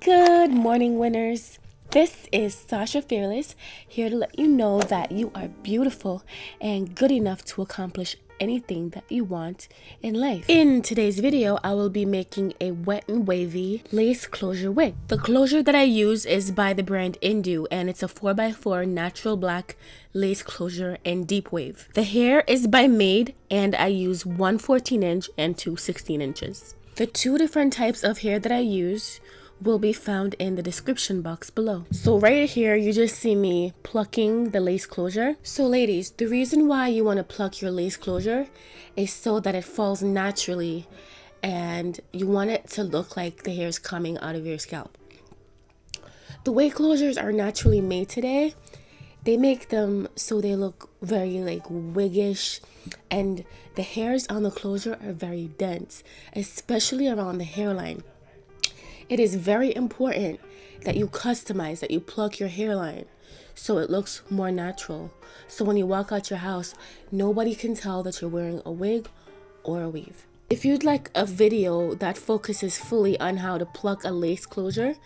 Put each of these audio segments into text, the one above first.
Good morning, winners. This is Sasha Fearless, here to let you know that you are beautiful and good enough to accomplish anything that you want in life. In today's video, I will be making a wet and wavy lace closure wig. The closure that I use is by the brand Indu, and it's a 4x4 natural black lace closure in deep wave. The hair is by Mayde, and I use one 14-inch and two 16 inches. The two different types of hair that I use will be found in the description box below. So right here, you just see me plucking the lace closure. So ladies, the reason why you want to pluck your lace closure is so that it falls naturally and you want it to look like the hair is coming out of your scalp. The way closures are naturally made today, they make them so they look very like wiggish, and the hairs on the closure are very dense, especially around the hairline. It is very important that you customize, that you pluck your hairline so it looks more natural. So when you walk out your house, nobody can tell that you're wearing a wig or a weave. If you'd like a video that focuses fully on how to pluck a lace closure,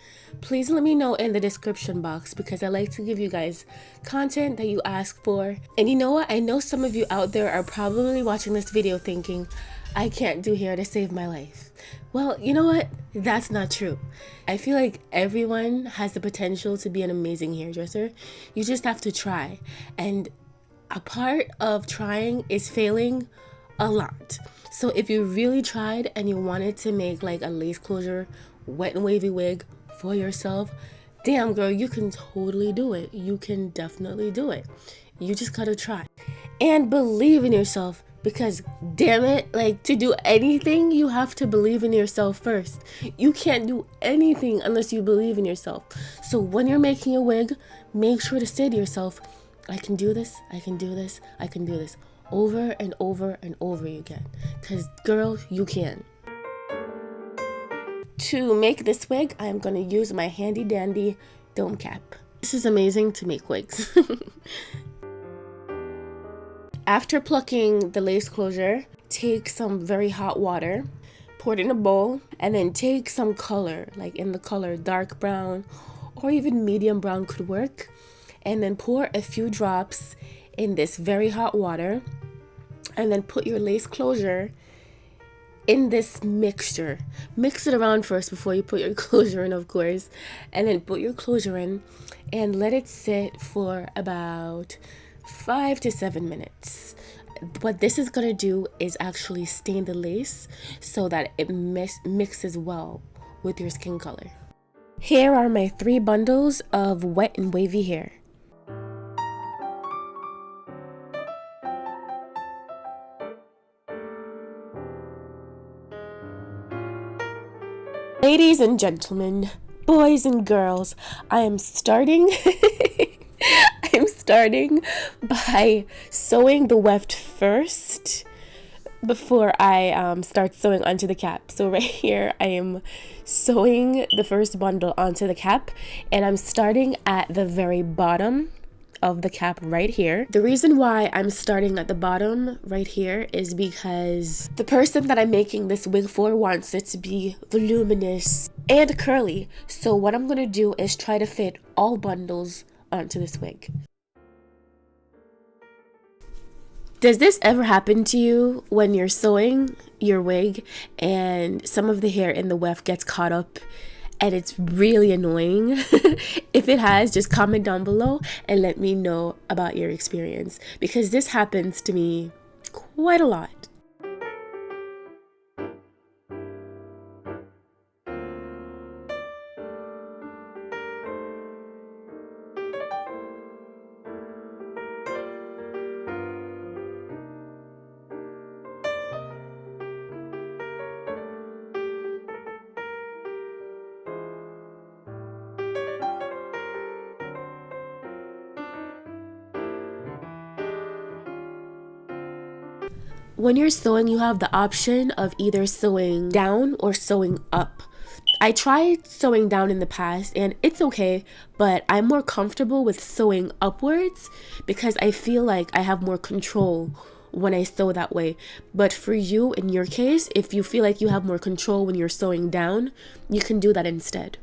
please let me know in the description box, because I like to give you guys content that you ask for. And you know what? I know some of you out there are probably watching this video thinking, I can't do hair to save my life. Well, you know what? That's not true. I feel like everyone has the potential to be an amazing hairdresser. You just have to try. And a part of trying is failing a lot. So if you really tried and you wanted to make like a lace closure, wet and wavy wig for yourself, damn girl, you can totally do it. You can definitely do it. You just gotta try. And believe in yourself. Because damn it, like, to do anything, you have to believe in yourself first. You can't do anything unless you believe in yourself. So when you're making a wig, make sure to say to yourself, I can do this, I can do this, I can do this, over and over and over again. Because girl, you can. To make this wig, I'm going to use my handy dandy dome cap. This is amazing to make wigs. After plucking the lace closure, take some very hot water, pour it in a bowl, and then take some color, like in the color dark brown or even medium brown could work, and then pour a few drops in this very hot water, and then put your lace closure in this mixture. Mix it around first before you put your closure in, of course, and then put your closure in and let it sit for about 5 to 7 minutes. What this is going to do is actually stain the lace so that it mixes well with your skin color. Here are my 3 bundles of wet and wavy hair. Ladies and gentlemen, boys and girls, I am starting by sewing the weft first before I start sewing onto the cap. So right here, I am sewing the first bundle onto the cap, and I'm starting at the very bottom of the cap right here. The reason why I'm starting at the bottom right here is because the person that I'm making this wig for wants it to be voluminous and curly. So what I'm gonna do is try to fit all bundles onto this wig. Does this ever happen to you when you're sewing your wig and some of the hair in the weft gets caught up and it's really annoying? If it has, just comment down below and let me know about your experience, because this happens to me quite a lot. When you're sewing, you have the option of either sewing down or sewing up. I tried sewing down in the past and it's okay, but I'm more comfortable with sewing upwards because I feel like I have more control when I sew that way. But for you, in your case, if you feel like you have more control when you're sewing down, you can do that instead.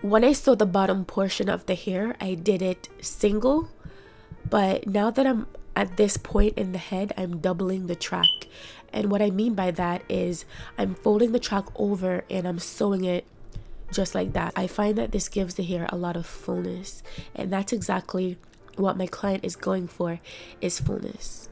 When I sew the bottom portion of the hair, I did it single, but now that I'm at this point in the head, I'm doubling the track. And what I mean by that is I'm folding the track over and I'm sewing it just like that. I find that this gives the hair a lot of fullness, and that's exactly what my client is going for, is fullness.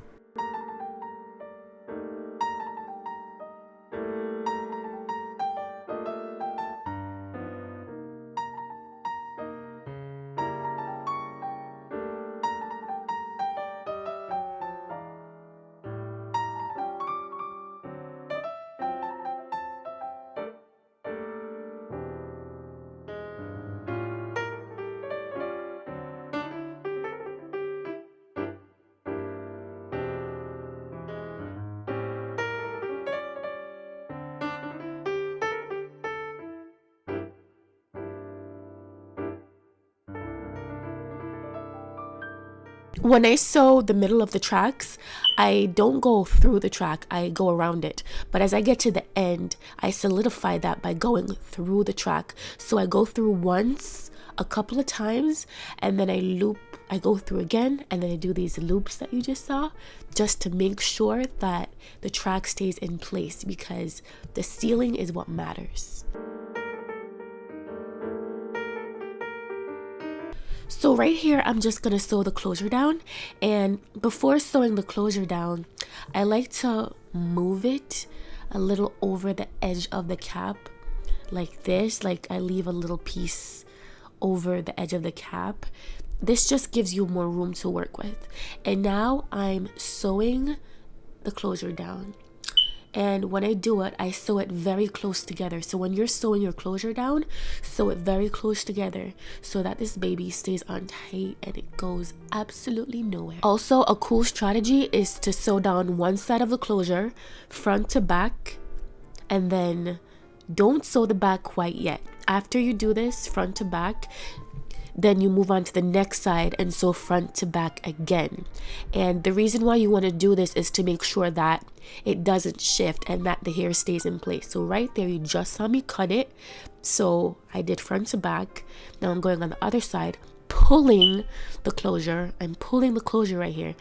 When I sew the middle of the tracks, I don't go through the track, I go around it. But as I get to the end, I solidify that by going through the track. So I go through once, a couple of times, and then I loop, I go through again, and then I do these loops that you just saw, just to make sure that the track stays in place, because the sealing is what matters. So right here, I'm just going to sew the closure down, and before sewing the closure down, I like to move it a little over the edge of the cap like this, like I leave a little piece over the edge of the cap. This just gives you more room to work with. And now I'm sewing the closure down. And when I do it, I sew it very close together. So when you're sewing your closure down, sew it very close together so that this baby stays on tight and it goes absolutely nowhere. Also, a cool strategy is to sew down one side of the closure, front to back, and then don't sew the back quite yet. After you do this, front to back, then you move on to the next side and sew front to back again. And the reason why you want to do this is to make sure that it doesn't shift and that the hair stays in place. So right there, you just saw me cut it. So I did front to back. Now I'm going on the other side, pulling the closure. I'm pulling the closure right here.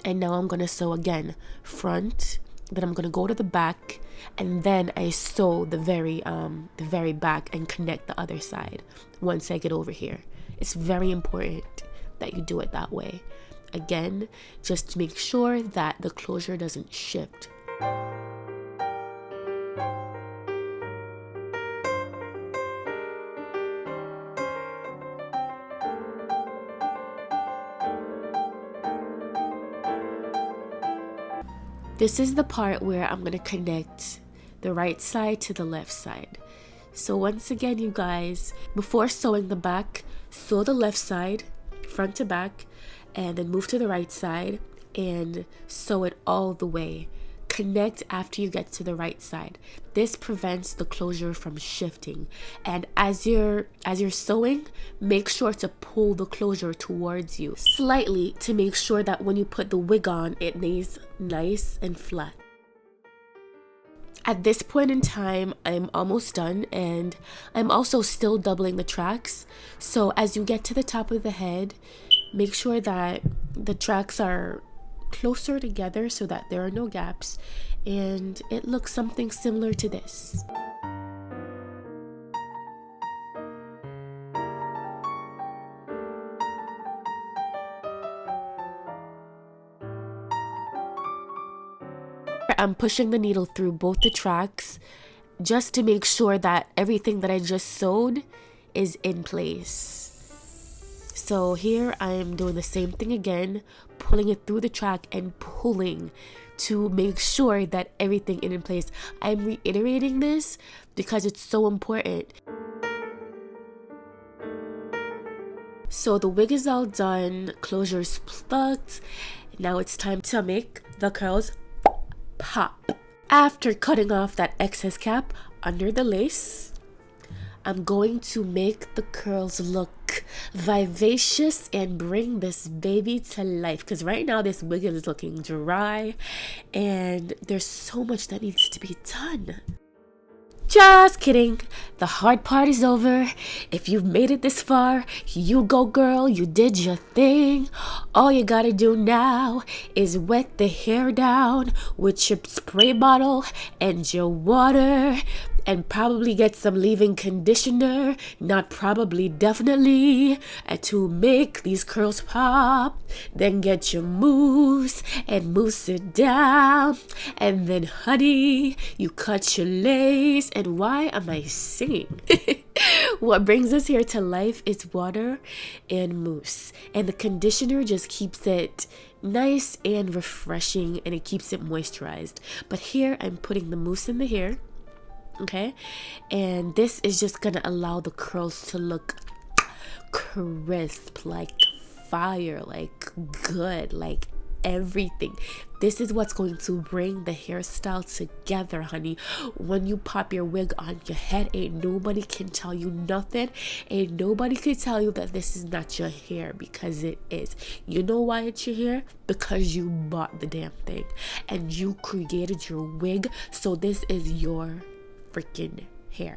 And now I'm going to sew again, front, then I'm going to go to the back, and then I sew the very back and connect the other side once I get over here. It's very important that you do it that way. Again, just to make sure that the closure doesn't shift. This is the part where I'm going to connect the right side to the left side. So once again, you guys, before sewing the back, sew the left side front to back, and then move to the right side and sew it all the way. Connect after you get to the right side. This prevents the closure from shifting. And as you're sewing, make sure to pull the closure towards you slightly to make sure that when you put the wig on, it lays nice and flat. At this point in time, I'm almost done, and I'm also still doubling the tracks. So as you get to the top of the head, make sure that the tracks are closer together so that there are no gaps, and it looks something similar to this. I'm pushing the needle through both the tracks just to make sure that everything that I just sewed is in place. So here I am doing the same thing again, pulling it through the track and pulling to make sure that everything is in place. I'm reiterating this because it's so important. So the wig is all done, closure's plucked. Now it's time to make the curls pop. After cutting off that excess cap under the lace, I'm going to make the curls look vivacious and bring this baby to life, because right now this wig is looking dry and there's so much that needs to be done. Just kidding. The hard part is over. If you've made it this far, you go girl, you did your thing. All you gotta do now is wet the hair down with your spray bottle and your water. And probably get some leave-in conditioner, not probably, definitely, and to make these curls pop. Then get your mousse and mousse it down. And then, honey, you cut your lace. And why am I singing? What brings us here to life is water and mousse. And the conditioner just keeps it nice and refreshing, and it keeps it moisturized. But here, I'm putting the mousse in the hair. Okay, and this is just gonna allow the curls to look crisp, like fire, like good, like everything. This is what's going to bring the hairstyle together, honey. When you pop your wig on your head, ain't nobody can tell you nothing. Ain't nobody can tell you that this is not your hair, because it is. You know why it's your hair? Because you bought the damn thing and you created your wig, so this is your freaking hair.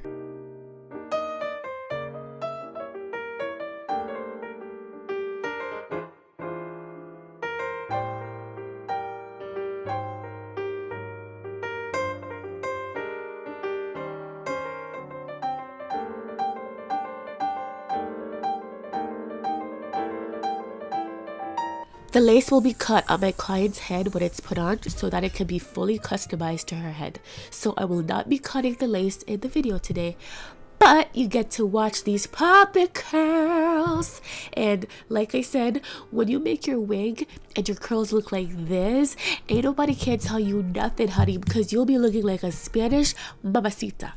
The lace will be cut on my client's head when it's put on so that it can be fully customized to her head. So I will not be cutting the lace in the video today, but you get to watch these poppin' curls. And like I said, when you make your wig and your curls look like this, ain't nobody can tell you nothing, honey, because you'll be looking like a Spanish mamacita.